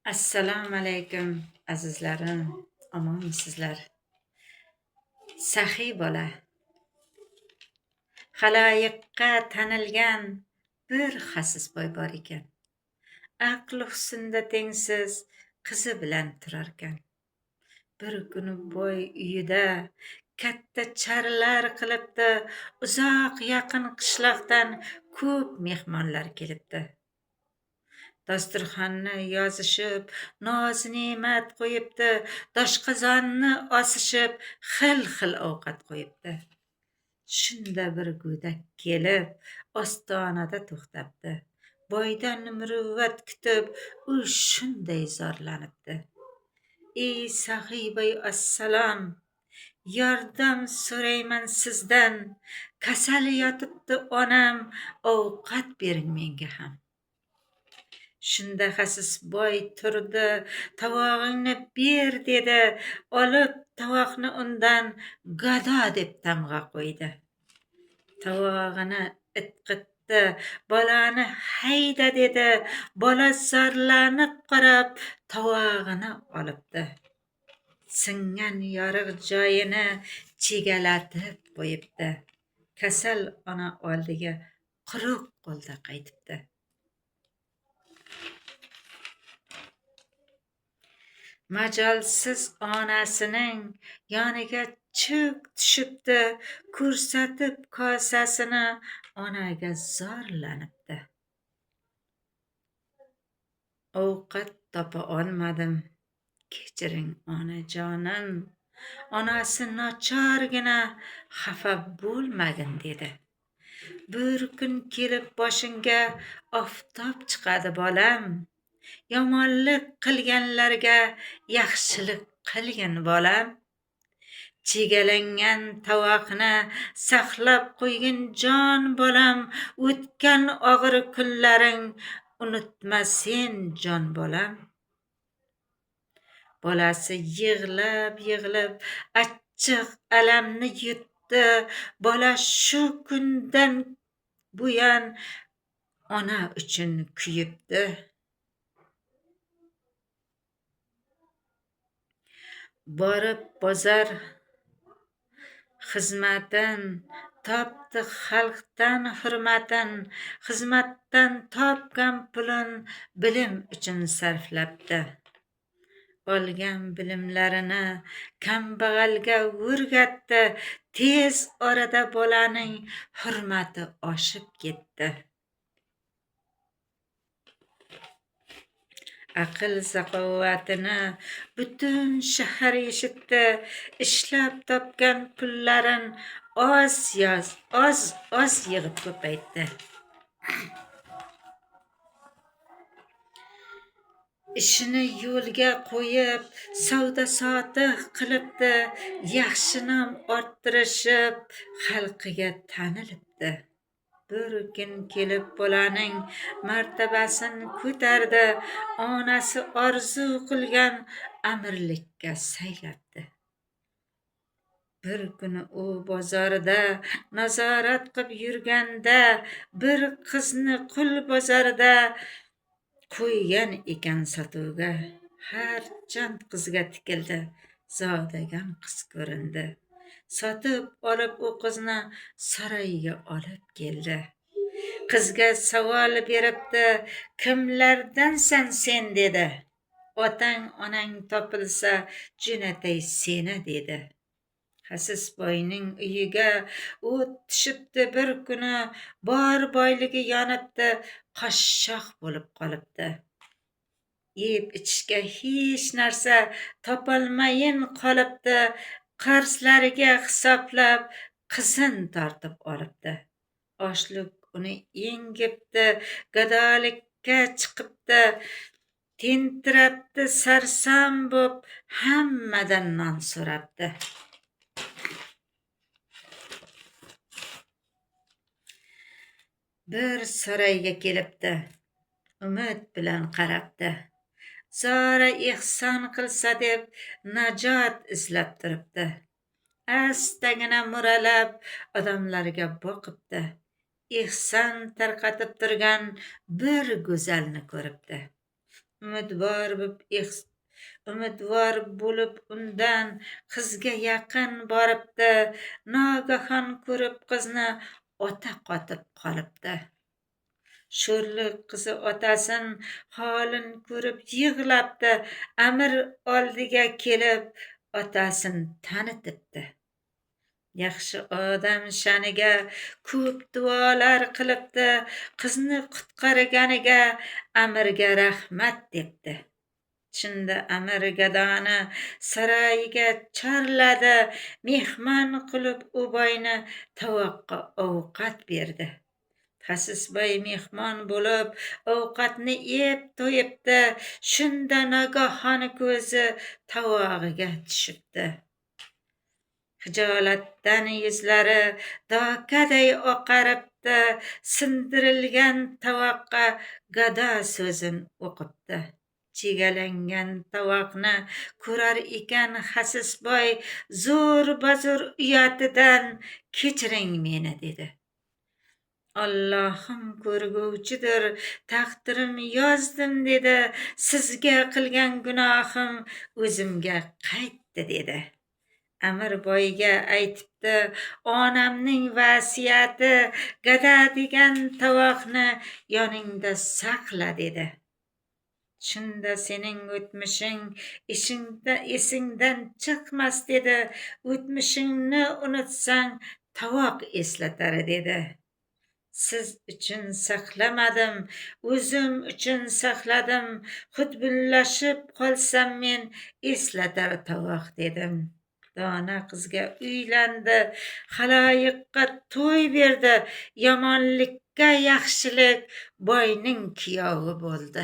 Assalomu alaykum azizlarim, omonmisizlar? Saxiy bola, xaloyiqqa tanilgan bir xasis boy bor ekan. Aql husnda tengsiz qizi bilan turarkan. Bir kuni boy uyida katta charilar qilibdi. Uzoq yaqin qishloqdan ko'p mehmonlar kelibdi. Dasturxonni yozishib, noz-ne'mat qo'yibdi, doshqozonni osishib, xil-xil ovqat qo'yibdi. Shunda bir go'dak kelib, ostonada to'xtabdi. Boydan muruvvat kutib, u shunday zorlanibdi. Ey Saxiy assalom, yordam so'rayman sizdan. Kasal yotibdi onam, ovqat bering menga ham. Shunda xasis boy turdi, tovog'ingni ber dedi, olib tovoqni undan gado deb tamg'a qo'ydi. Tovog'ini itqitdi, bolani hayda dedi, bola zorlanib qarab tovog'ini olibdi. Singan yoriq joyini chegalatib qo'yibdi. Kasal ona oldiga quruq qo'lda qaytibdi. Majolsiz onasining yoniga cho'k tushibdi, ko'rsatib kosasini onaga zorlanibdi. Ovqat topa olmadim, kechiring onajonim. Onasi nachorgina xafa bo'lmagin dedi. Bir kun kelib boshingga oftob chiqadi bolam. Yomonlik qilganlarga yaxshilik qilgin bolam. Chegalangan tovoqni saqlab qo'ygin jon bolam. O'tgan og'ir kunlaring unutma sen jon bolam. Bolasi yig'lab achchiq alamni yutdi. Bola shu kundan buyon ona uchun kuyibdi. Borib bozor xizmatin topdi, xalqdan hurmatin. Xizmatdan topgan pulin bilim uchun sarflabdi. Olgan bilimlarini kambag'alga o'rgatdi. Tez orada bolaning hurmati oshib ketdi. Aql zakovatini butun shahar eshitdi. Ishlab topgan pullarin oz yig'ib ko'paytdi. Ishini yo'lga qo'yib, savdo-sotiq qilibdi. Yaxshi nom orttirishib, xalqiga tanilibdi. Bir kun kelib bolaning martabasini ko'tardi. Onasi orzu qilgan amirlikka saylabdi. Bir kuni u bozorida nazorat qilib yurganda, bir qizni qul bozorida qo'ygan ekan sotuvga. Harchand qizga tikildi, zodagon qiz ko'rindi. Sotib olib u qizni saroyga olib keldi. Qizga savol beribdi, kimlardansan sen dedi. Otang onang topilsa jo'natay seni dedi. Xasis boyning uyiga o't tushibdi bir kuni. Bor boyligi yonibdi, qashshoq bo'lib qolibdi. Yeb ichishga hech narsa topolmayin qolibdi. Qarzlariga hisoblab qizin tortib olibdi. Ochlik uni yengibdi, gadolikka chiqibdi. Tentirabdi sarson bo'p, hammadan non so'rabdi. Bir saroyga kelibdi, umid bilan qarabdi. Zora ehson qilsa deb najot izlab turibdi. Astagina mo'ralab odamlarga boqibdi. Ehson tarqatib turgan bir go'zalni ko'ribdi. umidvor bo'lib undan qizga yaqin boribdi. Nogahon ko'rib qizni ota qotib qolibdi. Sho'rlik qizi otasin holin ko'rib yig'labdi. Amir oldiga kelib otasin tanitibdi. Yaxshi odam shaniga ko'p duolar qilibdi. Qizni qutqarganiga Amirga rahmat debdi. Shunda Amir gadoni saroyiga chorladi. Mehmon qilib u boyni tovoqqa ovqat berdi. Xasisboy mehmon bo'lib ovqatni yeb to'yibdi. Shunda nagahon ko'zi tovog'iga tushibdi. Hijolatdan yuzlari dokaday oqaribdi. Sindirilgan tovoqqa gado so'zin o'qibdi. Chegalangan tovoqni ko'rar ekan Xasisboy zo'r-bazo'r uyatidan kechiring meni dedi. Allohim ko'rguvchidir, taqdirim yozdim dedi. Sizga qilgan gunohim o'zimga qaytdi dedi. Amir boyga aytibdi, onamning vasiyati, gada degan tovoqni yoningda saqla dedi. Shunda sening o'tmishing esingdan chiqmas dedi. O'tmishingni unutsang tovoq eslatar dedi. Siz uchun saqlamadim, o'zim uchun saqladim. Xudbinlashib qolsam men eslatar tovoq dedim. Dona qizga uylandi, xaloyiqqa to'y berdi. Yomonlikka yaxshilik boyning kuyovi bo'ldi.